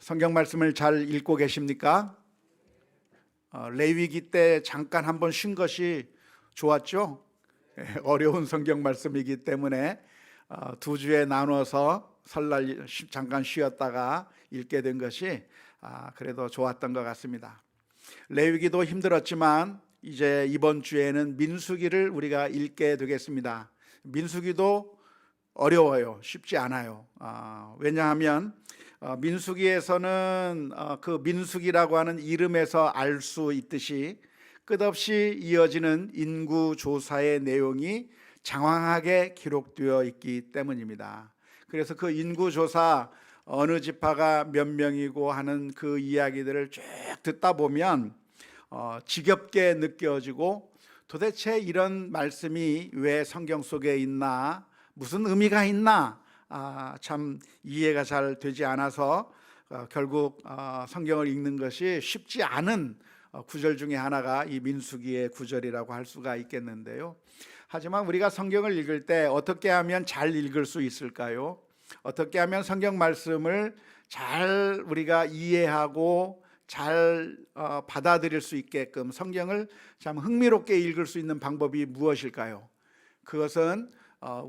성경 말씀을 잘 읽고 계십니까? 레위기 때 잠깐 한번 쉰 것이 좋았죠? 어려운 성경 말씀이기 때문에 두 주에 나눠서 설날 잠깐 쉬었다가 읽게 된 것이 그래도 좋았던 것 같습니다. 레위기도 힘들었지만 이제 이번 주에는 민수기를 우리가 읽게 되겠습니다. 민수기도 어려워요. 쉽지 않아요. 왜냐하면 민수기에서는 그 민수기라고 하는 이름에서 알 수 있듯이 끝없이 이어지는 인구조사의 내용이 장황하게 기록되어 있기 때문입니다. 그래서 그 인구조사 어느 지파가 몇 명이고 하는 그 이야기들을 쭉 듣다 보면 지겹게 느껴지고 도대체 이런 말씀이 왜 성경 속에 있나, 무슨 의미가 있나 참 이해가 잘 되지 않아서 결국 성경을 읽는 것이 쉽지 않은 구절 중에 하나가 이 민수기의 구절이라고 할 수가 있겠는데요. 하지만 우리가 성경을 읽을 때 어떻게 하면 잘 읽을 수 있을까요? 어떻게 하면 성경 말씀을 잘 우리가 이해하고 잘 받아들일 수 있게끔 성경을 참 흥미롭게 읽을 수 있는 방법이 무엇일까요? 그것은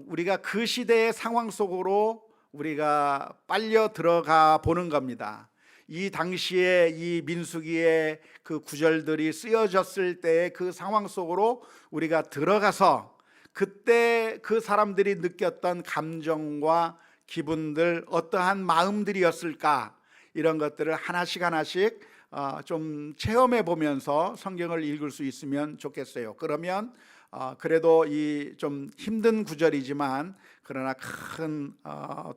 우리가 그 시대의 상황 속으로 우리가 빨려 들어가 보는 겁니다. 이 당시에 이 민수기의 그 구절들이 쓰여졌을 때의 그 상황 속으로 우리가 들어가서 그때 그 사람들이 느꼈던 감정과 기분들, 어떠한 마음들이었을까, 이런 것들을 하나씩 좀 체험해 보면서 성경을 읽을 수 있으면 좋겠어요. 그러면 그래도 이 좀 힘든 구절이지만 그러나 큰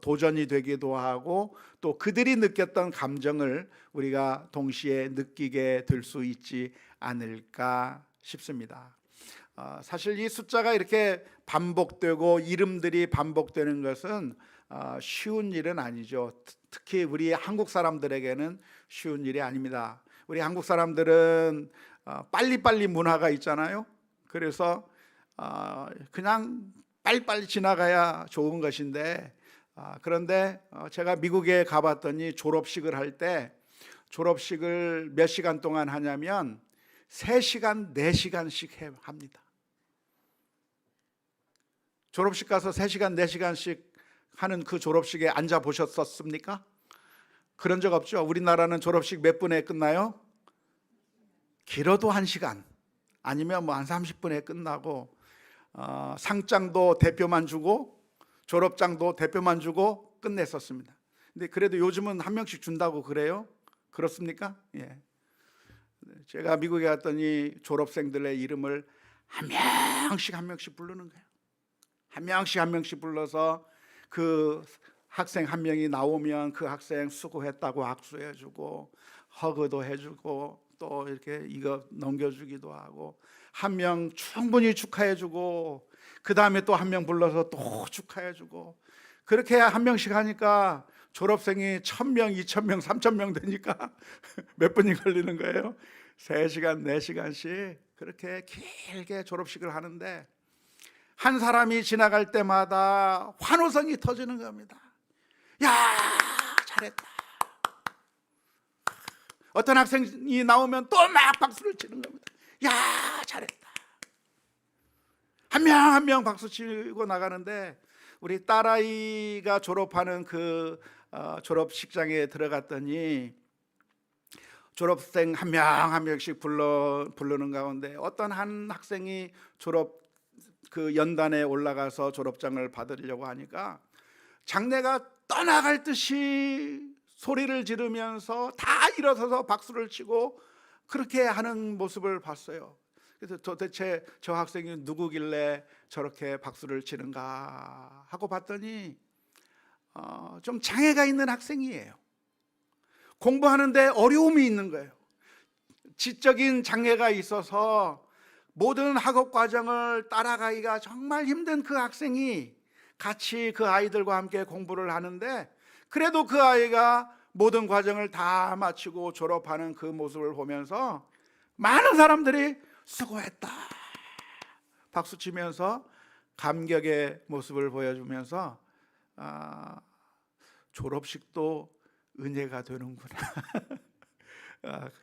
도전이 되기도 하고 또 그들이 느꼈던 감정을 우리가 동시에 느끼게 될 수 있지 않을까 싶습니다. 사실 이 숫자가 이렇게 반복되고 이름들이 반복되는 것은 쉬운 일은 아니죠. 특히 우리 한국 사람들에게는 쉬운 일이 아닙니다. 우리 한국 사람들은 빨리빨리 문화가 있잖아요. 그래서 그냥 빨리빨리 지나가야 좋은 것인데 그런데 제가 미국에 가봤더니 졸업식을 할 때 졸업식을 몇 시간 동안 하냐면 3시간, 4시간씩 합니다. 졸업식 가서 3시간, 4시간씩 하는 그 졸업식에 앉아 보셨었습니까? 그런 적 없죠. 우리나라는 졸업식 몇 분에 끝나요? 길어도 1시간 아니면 뭐 한 30분에 끝나고 상장도 대표만 주고 졸업장도 대표만 주고 끝냈었습니다. 근데 그래도 요즘은 한 명씩 준다고 그래요? 그렇습니까? 예. 제가 미국에 갔더니 졸업생들의 이름을 한 명씩 부르는 거예요. 한 명씩 불러서 그 학생 한 명이 나오면 그 학생 수고했다고 악수해주고 허그도 해주고 또 이렇게 이거 넘겨주기도 하고 한 명 충분히 축하해주고 그 다음에 또 한 명 불러서 또 축하해주고 그렇게 한 명씩 하니까 졸업생이 1000명, 2000명, 3000명 되니까 몇 분이 걸리는 거예요? 3시간, 4시간씩 그렇게 길게 졸업식을 하는데 한 사람이 지나갈 때마다 환호성이 터지는 겁니다. 야, 잘했다. 어떤 학생이 나오면 또 막 박수를 치는 겁니다. 야, 잘했다. 한 명 박수 치고 나가는데 우리 딸아이가 졸업하는 그 졸업식장에 들어갔더니 졸업생 한 명씩 부르는 가운데 어떤 한 학생이 졸업 그 연단에 올라가서 졸업장을 받으려고 하니까 장내가 떠나갈 듯이 소리를 지르면서 다 일어서서 박수를 치고 그렇게 하는 모습을 봤어요. 그래서 도대체 저 학생이 누구길래 저렇게 박수를 치는가 하고 봤더니 좀 장애가 있는 학생이에요. 공부하는데 어려움이 있는 거예요. 지적인 장애가 있어서 모든 학업 과정을 따라가기가 정말 힘든 그 학생이 같이 그 아이들과 함께 공부를 하는데 그래도 그 아이가 모든 과정을 다 마치고 졸업하는 그 모습을 보면서 많은 사람들이 수고했다 박수치면서 감격의 모습을 보여주면서 졸업식도 은혜가 되는구나.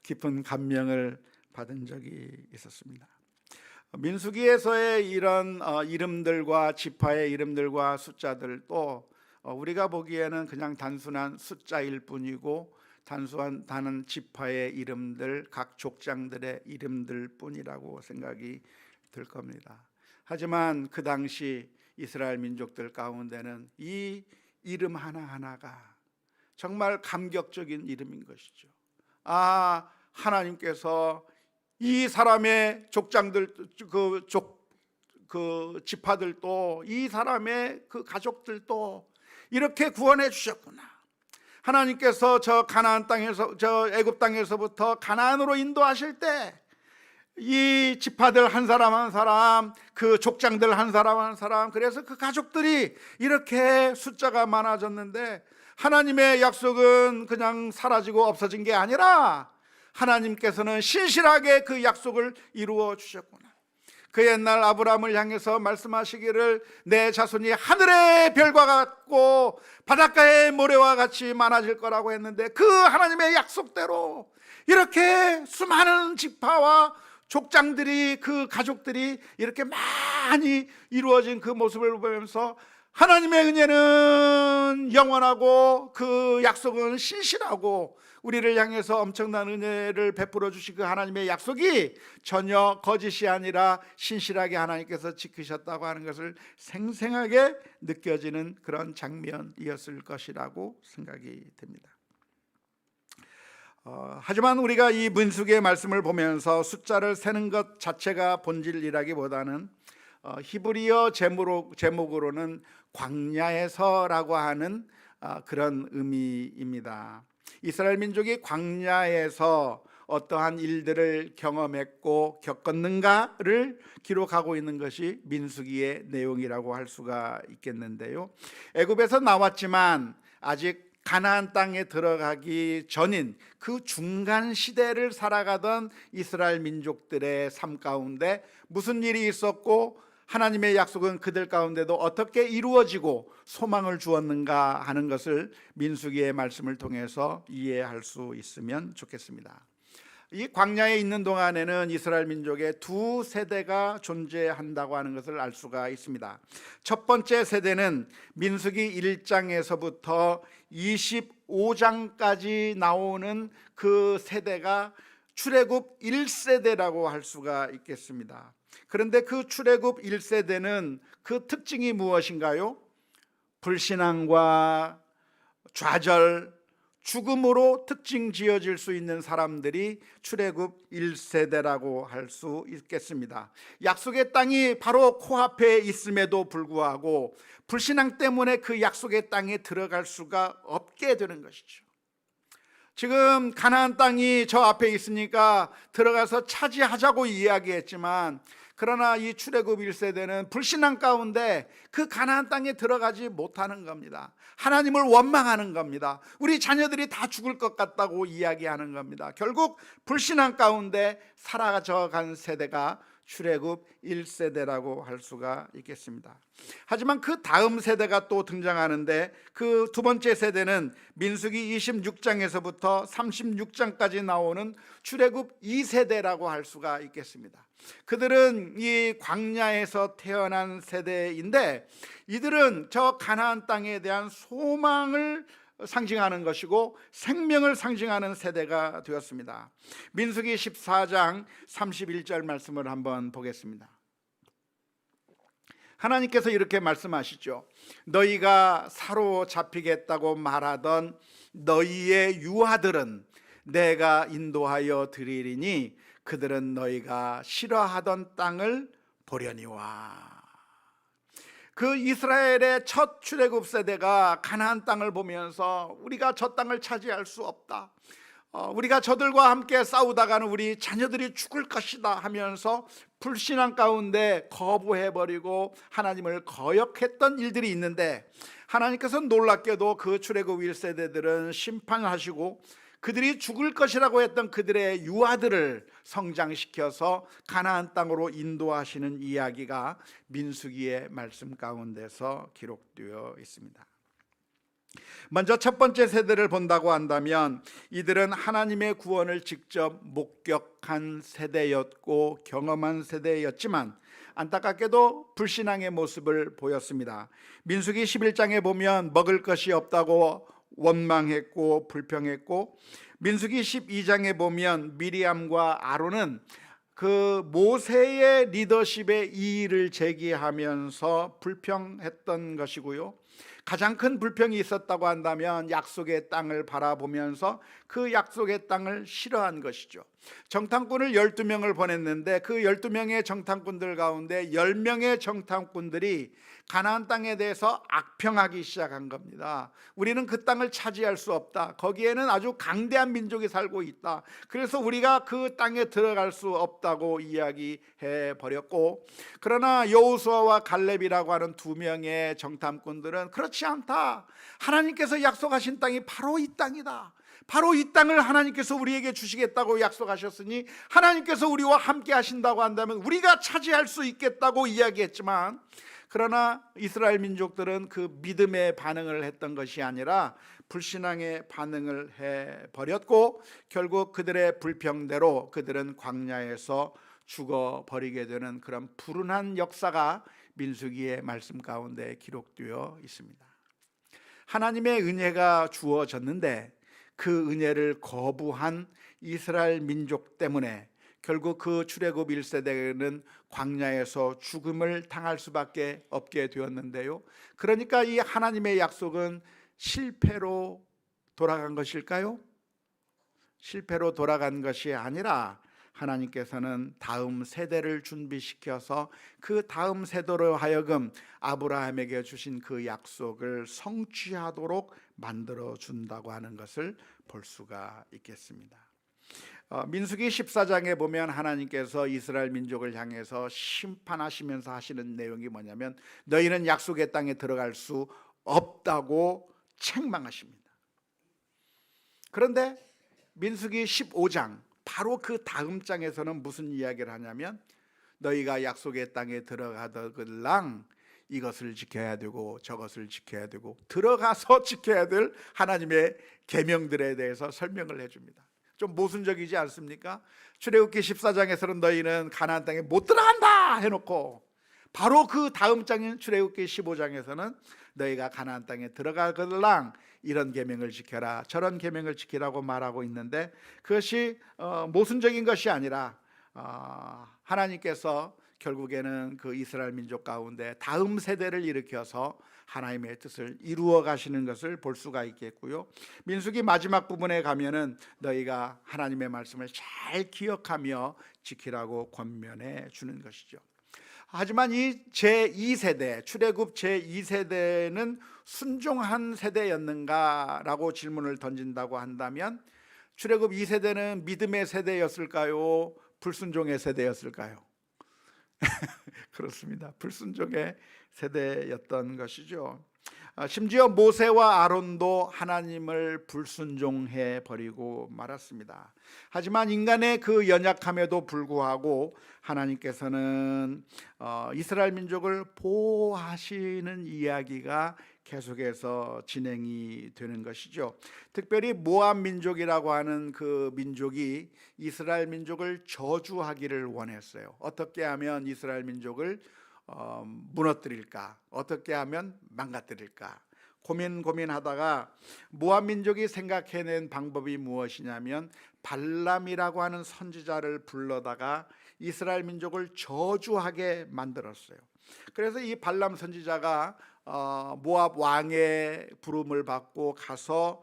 깊은 감명을 받은 적이 있었습니다. 민수기에서의 이런 이름들과 지파의 이름들과 숫자들도 우리가 보기에는 그냥 단순한 숫자일 뿐이고 단순한 지파의 이름들, 각 족장들의 이름들 뿐이라고 생각이 들 겁니다. 하지만 그 당시 이스라엘 민족들 가운데는 이 이름 하나하나가 정말 감격적인 이름인 것이죠. 하나님께서 이 사람의 족장들, 그 지파들도, 이 사람의 그 가족들도 이렇게 구원해 주셨구나. 하나님께서 저 가나안 땅에서, 저 애굽 땅에서부터 가나안으로 인도하실 때 이 지파들 한 사람 한 사람, 그 족장들 한 사람 한 사람, 그래서 그 가족들이 이렇게 숫자가 많아졌는데, 하나님의 약속은 그냥 사라지고 없어진 게 아니라 하나님께서는 신실하게 그 약속을 이루어 주셨구나. 그 옛날 아브라함을 향해서 말씀하시기를 내 자손이 하늘의 별과 같고 바닷가의 모래와 같이 많아질 거라고 했는데, 그 하나님의 약속대로 이렇게 수많은 지파와 족장들이, 그 가족들이 이렇게 많이 이루어진 그 모습을 보면서 하나님의 은혜는 영원하고 그 약속은 신실하고 우리를 향해서 엄청난 은혜를 베풀어 주신 그 하나님의 약속이 전혀 거짓이 아니라 신실하게 하나님께서 지키셨다고 하는 것을 생생하게 느껴지는 그런 장면이었을 것이라고 생각이 됩니다. 하지만 우리가 이 민수기의 말씀을 보면서 숫자를 세는 것 자체가 본질이라기보다는 히브리어 제목으로는 광야에서라고 하는 그런 의미입니다. 이스라엘 민족이 광야에서 어떠한 일들을 경험했고 겪었는가를 기록하고 있는 것이 민수기의 내용이라고 할 수가 있겠는데요. 애굽에서 나왔지만 아직 가나안 땅에 들어가기 전인 그 중간 시대를 살아가던 이스라엘 민족들의 삶 가운데 무슨 일이 있었고 하나님의 약속은 그들 가운데도 어떻게 이루어지고 소망을 주었는가 하는 것을 민수기의 말씀을 통해서 이해할 수 있으면 좋겠습니다. 이 광야에 있는 동안에는 이스라엘 민족의 두 세대가 존재한다고 하는 것을 알 수가 있습니다. 첫 번째 세대는 민수기 1장에서부터 25장까지 나오는 그 세대가 출애굽 1세대라고 할 수가 있겠습니다. 그런데 그 출애굽 1세대는 그 특징이 무엇인가요? 불신앙과 좌절, 죽음으로 특징 지어질 수 있는 사람들이 출애굽 1세대라고 할 수 있겠습니다. 약속의 땅이 바로 코앞에 있음에도 불구하고 불신앙 때문에 그 약속의 땅에 들어갈 수가 없게 되는 것이죠. 지금 가나안 땅이 저 앞에 있으니까 들어가서 차지하자고 이야기했지만, 그러나 이 출애굽 1세대는 불신앙 가운데 그 가나안 땅에 들어가지 못하는 겁니다. 하나님을 원망하는 겁니다. 우리 자녀들이 다 죽을 것 같다고 이야기하는 겁니다. 결국 불신앙 가운데 사라져간 세대가 출애굽 1세대라고 할 수가 있겠습니다. 하지만 그 다음 세대가 또 등장하는데, 그 두 번째 세대는 민수기 26장에서부터 36장까지 나오는 출애굽 2세대라고 할 수가 있겠습니다. 그들은 이 광야에서 태어난 세대인데, 이들은 저 가나안 땅에 대한 소망을 상징하는 것이고 생명을 상징하는 세대가 되었습니다. 민수기 14장 31절 말씀을 한번 보겠습니다. 하나님께서 이렇게 말씀하시죠. 너희가 사로잡히겠다고 말하던 너희의 유아들은 내가 인도하여 드리리니 그들은 너희가 싫어하던 땅을 보려니와. 그 이스라엘의 첫 출애굽 세대가 가나안 땅을 보면서 우리가 저 땅을 차지할 수 없다, 우리가 저들과 함께 싸우다가는 우리 자녀들이 죽을 것이다 하면서 불신앙 가운데 거부해버리고 하나님을 거역했던 일들이 있는데, 하나님께서 놀랍게도 그 출애굽 1세대들은 심판하시고 그들이 죽을 것이라고 했던 그들의 유아들을 성장시켜서 가나안 땅으로 인도하시는 이야기가 민수기의 말씀 가운데서 기록되어 있습니다. 먼저 첫 번째 세대를 본다고 한다면 이들은 하나님의 구원을 직접 목격한 세대였고 경험한 세대였지만 안타깝게도 불신앙의 모습을 보였습니다. 민수기 11장에 보면 먹을 것이 없다고 원망했고 불평했고, 민수기 12장에 보면 미리암과 아론은 그 모세의 리더십에 이의를 제기하면서 불평했던 것이고요. 가장 큰 불평이 있었다고 한다면 약속의 땅을 바라보면서 그 약속의 땅을 싫어한 것이죠. 정탐꾼을 12명을 보냈는데 그 12명의 정탐꾼들 가운데 10명의 정탐꾼들이 가나안 땅에 대해서 악평하기 시작한 겁니다. 우리는 그 땅을 차지할 수 없다. 거기에는 아주 강대한 민족이 살고 있다. 그래서 우리가 그 땅에 들어갈 수 없다고 이야기해 버렸고, 그러나 여호수아와 갈렙이라고 하는 두 명의 정탐꾼들은 그렇지 않다. 하나님께서 약속하신 땅이 바로 이 땅이다. 바로 이 땅을 하나님께서 우리에게 주시겠다고 약속하셨으니 하나님께서 우리와 함께 하신다고 한다면 우리가 차지할 수 있겠다고 이야기했지만, 그러나 이스라엘 민족들은 그 믿음의 반응을 했던 것이 아니라 불신앙의 반응을 해버렸고, 결국 그들의 불평대로 그들은 광야에서 죽어버리게 되는 그런 불운한 역사가 민수기의 말씀 가운데 기록되어 있습니다. 하나님의 은혜가 주어졌는데 그 은혜를 거부한 이스라엘 민족 때문에 결국 그 출애굽 1세대는 광야에서 죽음을 당할 수밖에 없게 되었는데요. 그러니까 이 하나님의 약속은 실패로 돌아간 것일까요? 실패로 돌아간 것이 아니라 하나님께서는 다음 세대를 준비시켜서 그 다음 세대로 하여금 아브라함에게 주신 그 약속을 성취하도록 만들어 준다고 하는 것을 볼 수가 있겠습니다. 민수기 14장에 보면 하나님께서 이스라엘 민족을 향해서 심판하시면서 하시는 내용이 뭐냐면 너희는 약속의 땅에 들어갈 수 없다고 책망하십니다. 그런데 민수기 15장 바로 그 다음 장에서는 무슨 이야기를 하냐면 너희가 약속의 땅에 들어가더글랑 이것을 지켜야 되고 저것을 지켜야 되고 들어가서 지켜야 될 하나님의 계명들에 대해서 설명을 해줍니다. 좀 모순적이지 않습니까? 출애굽기 14장에서는 너희는 가나안 땅에 못 들어간다 해놓고 바로 그 다음 장인 출애굽기 15장에서는 너희가 가나안 땅에 들어가거들랑 이런 계명을 지켜라 저런 계명을 지키라고 말하고 있는데, 그것이 모순적인 것이 아니라 하나님께서 결국에는 그 이스라엘 민족 가운데 다음 세대를 일으켜서 하나님의 뜻을 이루어 가시는 것을 볼 수가 있겠고요. 민수기 마지막 부분에 가면은 너희가 하나님의 말씀을 잘 기억하며 지키라고 권면해 주는 것이죠. 하지만 이 제2세대, 출애굽 제2세대는 순종한 세대였는가라고 질문을 던진다고 한다면 출애굽 2세대는 믿음의 세대였을까요? 불순종의 세대였을까요? 그렇습니다. 불순종의 세대였던 것이죠. 심지어 모세와 아론도 하나님을 불순종해 버리고 말았습니다. 하지만 인간의 그 연약함에도 불구하고 하나님께서는 이스라엘 민족을 보호하시는 이야기가 계속해서 진행이 되는 것이죠. 특별히 모압 민족이라고 하는 그 민족이 이스라엘 민족을 저주하기를 원했어요. 어떻게 하면 이스라엘 민족을 무너뜨릴까? 어떻게 하면 망가뜨릴까? 고민하다가 모압 민족이 생각해낸 방법이 무엇이냐면 발람이라고 하는 선지자를 불러다가 이스라엘 민족을 저주하게 만들었어요. 그래서 이 발람 선지자가 모압 왕의 부름을 받고 가서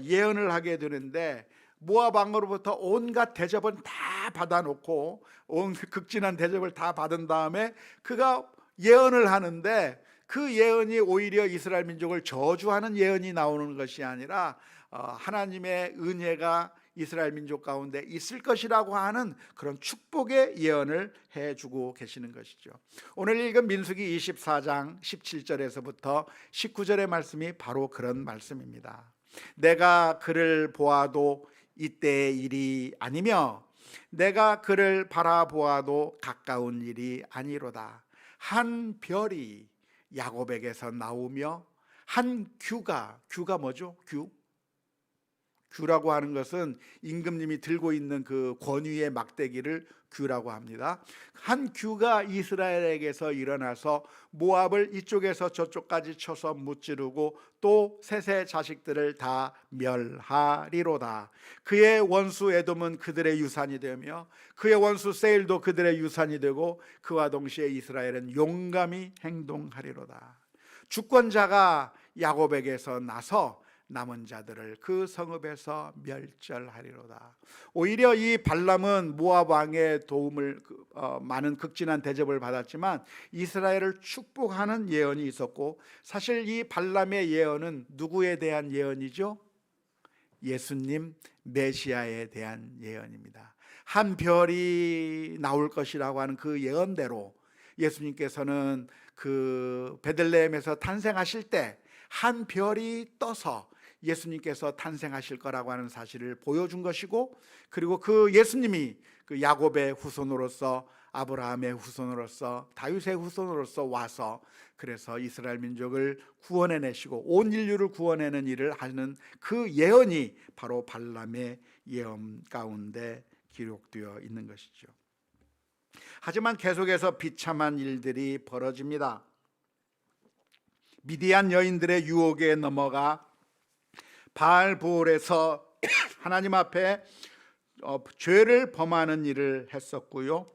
예언을 하게 되는데, 모압 왕으로부터 온갖 대접은 다 받아놓고 온 극진한 대접을 다 받은 다음에 그가 예언을 하는데 그 예언이 오히려 이스라엘 민족을 저주하는 예언이 나오는 것이 아니라 하나님의 은혜가 이스라엘 민족 가운데 있을 것이라고 하는 그런 축복의 예언을 해주고 계시는 것이죠. 오늘 읽은 민수기 24장 17절에서부터 19절의 말씀이 바로 그런 말씀입니다. 내가 그를 보아도 이때의 일이 아니며 내가 그를 바라보아도 가까운 일이 아니로다. 한 별이 야곱에게서 나오며 한 규가 뭐죠? 규라고 하는 것은 임금님이 들고 있는 그 권위의 막대기를 규라고 합니다. 한 규가 이스라엘에게서 일어나서 모압을 이쪽에서 저쪽까지 쳐서 무찌르고 또 셋의 자식들을 다 멸하리로다. 그의 원수 에돔은 그들의 유산이 되며 그의 원수 세일도 그들의 유산이 되고 그와 동시에 이스라엘은 용감히 행동하리로다. 주권자가 야곱에게서 나서 남은 자들을 그 성읍에서 멸절하리로다. 오히려 이 발람은 모압 왕의 도움을 많은 극진한 대접을 받았지만 이스라엘을 축복하는 예언이 있었고, 사실 이 발람의 예언은 누구에 대한 예언이죠? 예수님 메시아에 대한 예언입니다. 한 별이 나올 것이라고 하는 그 예언대로 예수님께서는 그 베들레헴에서 탄생하실 때 한 별이 떠서 예수님께서 탄생하실 거라고 하는 사실을 보여준 것이고, 그리고 그 예수님이 그 야곱의 후손으로서, 아브라함의 후손으로서, 다윗의 후손으로서 와서 그래서 이스라엘 민족을 구원해내시고 온 인류를 구원해내는 일을 하는 그 예언이 바로 발람의 예언 가운데 기록되어 있는 것이죠. 하지만 계속해서 비참한 일들이 벌어집니다. 미디안 여인들의 유혹에 넘어가 바알보올에서 하나님 앞에 죄를 범하는 일을 했었고요.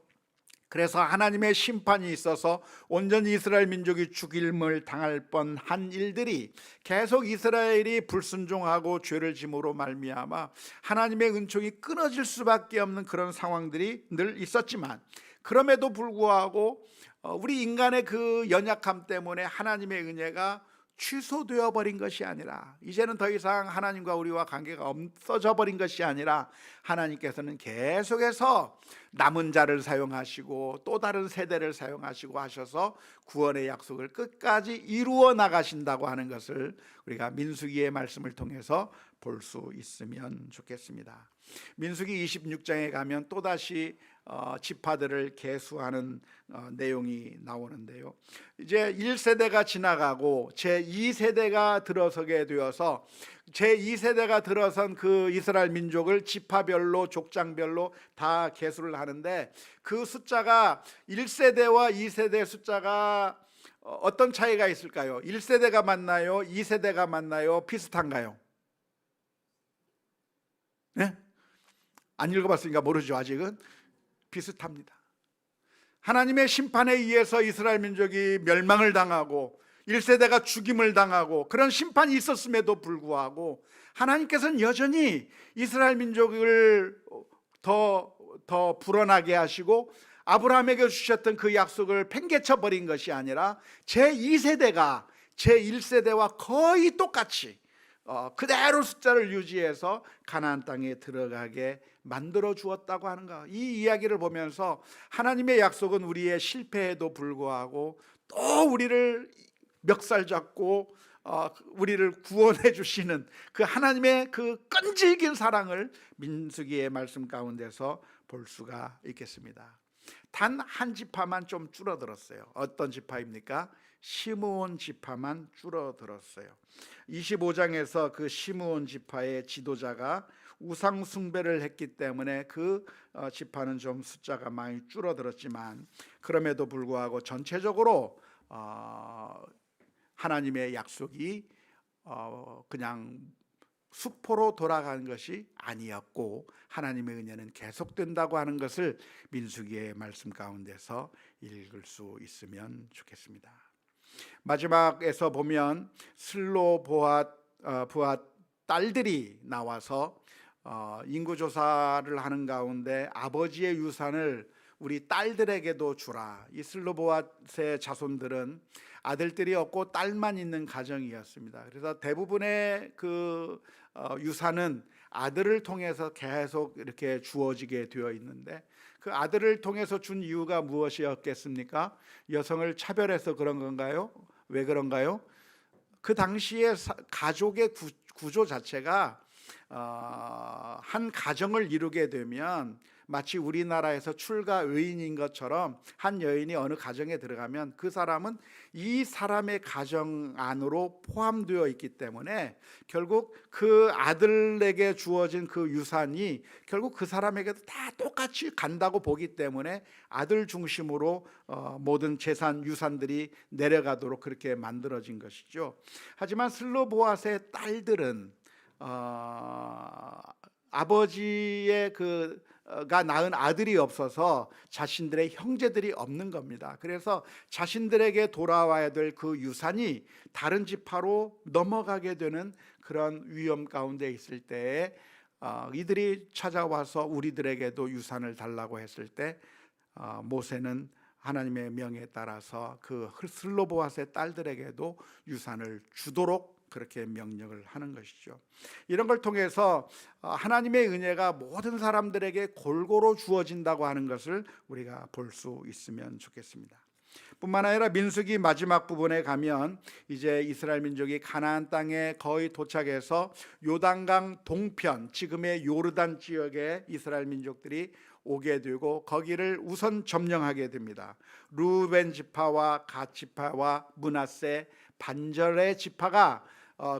그래서 하나님의 심판이 있어서 온전히 이스라엘 민족이 죽임을 당할 뻔한 일들이 계속 이스라엘이 불순종하고 죄를 짐으로 말미암아 하나님의 은총이 끊어질 수밖에 없는 그런 상황들이 늘 있었지만, 그럼에도 불구하고 우리 인간의 그 연약함 때문에 하나님의 은혜가 취소되어 버린 것이 아니라, 이제는 더 이상 하나님과 우리와 관계가 없어져 버린 것이 아니라 하나님께서는 계속해서 남은 자를 사용하시고 또 다른 세대를 사용하시고 하셔서 구원의 약속을 끝까지 이루어 나가신다고 하는 것을 우리가 민수기의 말씀을 통해서 볼 수 있으면 좋겠습니다. 민수기 26장에 가면 또다시 지파들을 계수하는 내용이 나오는데요, 이제 1세대가 지나가고 제2세대가 들어서게 되어서 제2세대가 들어선 그 이스라엘 민족을 지파별로 족장별로 다 계수를 하는데, 그 숫자가 1세대와 2세대 숫자가 어떤 차이가 있을까요? 1세대가 맞나요? 2세대가 맞나요? 비슷한가요? 네? 안 읽어봤으니까 모르죠. 아직은 비슷합니다. 하나님의 심판에 의해서 이스라엘 민족이 멸망을 당하고 1세대가 죽임을 당하고 그런 심판이 있었음에도 불구하고 하나님께서는 여전히 이스라엘 민족을 더 불어나게 하시고 아브라함에게 주셨던 그 약속을 팽개쳐 버린 것이 아니라 제2세대가 제1세대와 거의 똑같이 그대로 숫자를 유지해서 가나안 땅에 들어가게 만들어 주었다고 하는 것. 이 이야기를 보면서 하나님의 약속은 우리의 실패에도 불구하고 또 우리를 멱살 잡고 우리를 구원해 주시는 그 하나님의 그 끈질긴 사랑을 민수기의 말씀 가운데서 볼 수가 있겠습니다. 단 한 지파만 좀 줄어들었어요. 어떤 지파입니까? 시므온 지파만 줄어들었어요. 25장에서 그 시므온 지파의 지도자가 우상 숭배를 했기 때문에 그 지파는 좀 숫자가 많이 줄어들었지만, 그럼에도 불구하고 전체적으로 하나님의 약속이 그냥 수포로 돌아가는 것이 아니었고 하나님의 은혜는 계속된다고 하는 것을 민수기의 말씀 가운데서 읽을 수 있으면 좋겠습니다. 마지막에서 보면 슬로 보앗 딸들이 나와서 인구조사를 하는 가운데 아버지의 유산을 우리 딸들에게도 주라. 이 슬로 보앗의 자손들은 아들들이 없고 딸만 있는 가정이었습니다. 그래서 대부분의 그 유산은 아들을 통해서 계속 이렇게 주어지게 되어 있는데, 그 아들을 통해서 준 이유가 무엇이었겠습니까? 여성을 차별해서 그런 건가요? 왜 그런가요? 그 당시에 가족의 구조 자체가 한 가정을 이루게 되면 마치 우리나라에서 출가 의인인 것처럼 한 여인이 어느 가정에 들어가면 그 사람은 이 사람의 가정 안으로 포함되어 있기 때문에 결국 그 아들에게 주어진 그 유산이 결국 그 사람에게도 다 똑같이 간다고 보기 때문에 아들 중심으로 모든 재산 유산들이 내려가도록 그렇게 만들어진 것이죠. 하지만 슬로보아스의 딸들은 아버지의 가 낳은 아들이 없어서 자신들의 형제들이 없는 겁니다. 그래서 자신들에게 돌아와야 될 그 유산이 다른 지파로 넘어가게 되는 그런 위험 가운데 있을 때에 이들이 찾아와서 우리들에게도 유산을 달라고 했을 때 모세는 하나님의 명에 따라서 그 슬로보아스의 딸들에게도 유산을 주도록 그렇게 명령을 하는 것이죠. 이런 걸 통해서 하나님의 은혜가 모든 사람들에게 골고루 주어진다고 하는 것을 우리가 볼 수 있으면 좋겠습니다. 뿐만 아니라 민수기 마지막 부분에 가면 이제 이스라엘 민족이 가나안 땅에 거의 도착해서 요단강 동편, 지금의 요르단 지역에 이스라엘 민족들이 오게 되고 거기를 우선 점령하게 됩니다. 루벤 지파와 갓 지파와 므낫세 반절의 지파가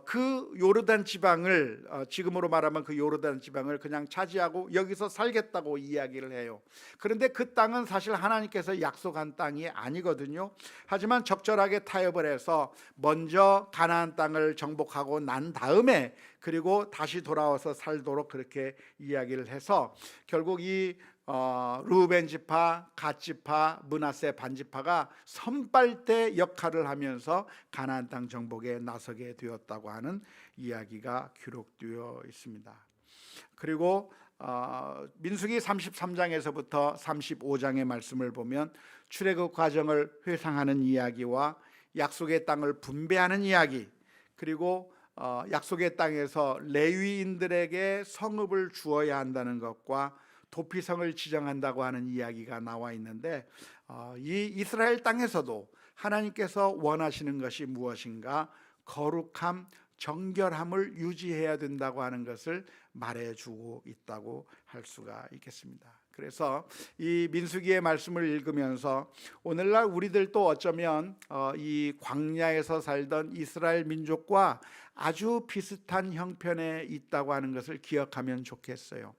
그 요르단 지방을 지금으로 말하면 그 요르단 지방을 그냥 차지하고 여기서 살겠다고 이야기를 해요. 그런데 그 땅은 사실 하나님께서 약속한 땅이 아니거든요. 하지만 적절하게 타협을 해서 먼저 가나안 땅을 정복하고 난 다음에 그리고 다시 돌아와서 살도록 그렇게 이야기를 해서 결국 이 르우벤 지파, 갓 지파, 므낫세 반지파가 선발대 역할을 하면서 가나안 땅 정복에 나서게 되었다고 하는 이야기가 기록되어 있습니다. 그리고 민수기 33장에서부터 35장의 말씀을 보면 출애굽 과정을 회상하는 이야기와 약속의 땅을 분배하는 이야기, 그리고 약속의 땅에서 레위인들에게 성읍을 주어야 한다는 것과 도피성을 지정한다고 하는 이야기가 나와 있는데 이 이스라엘 땅에서도 하나님께서 원하시는 것이 무엇인가? 거룩함, 정결함을 유지해야 된다고 하는 것을 말해주고 있다고 할 수가 있겠습니다. 그래서 이 민수기의 말씀을 읽으면서 오늘날 우리들도 어쩌면 이 광야에서 살던 이스라엘 민족과 아주 비슷한 형편에 있다고 하는 것을 기억하면 좋겠어요.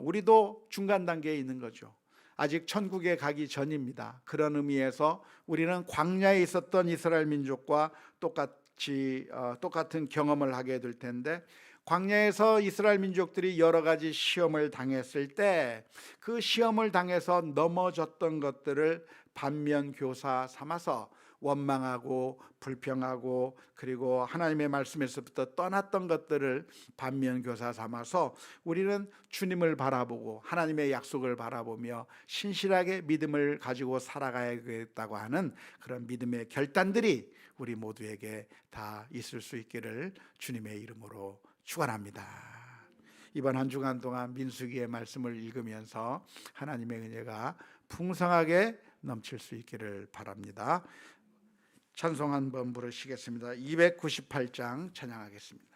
우리도 중간 단계에 있는 거죠. 아직 천국에 가기 전입니다. 그런 의미에서 우리는 광야에 있었던 이스라엘 민족과 똑같은 경험을 하게 될 텐데, 광야에서 이스라엘 민족들이 여러 가지 시험을 당했을 때 그 시험을 당해서 넘어졌던 것들을 반면교사 삼아서 원망하고 불평하고 그리고 하나님의 말씀에서부터 떠났던 것들을 반면교사 삼아서 우리는 주님을 바라보고 하나님의 약속을 바라보며 신실하게 믿음을 가지고 살아가야겠다고 하는 그런 믿음의 결단들이 우리 모두에게 다 있을 수 있기를 주님의 이름으로 축원합니다. 이번 한 주간 동안 민수기의 말씀을 읽으면서 하나님의 은혜가 풍성하게 넘칠 수 있기를 바랍니다. 찬송 한번 부르시겠습니다. 298장 찬양하겠습니다.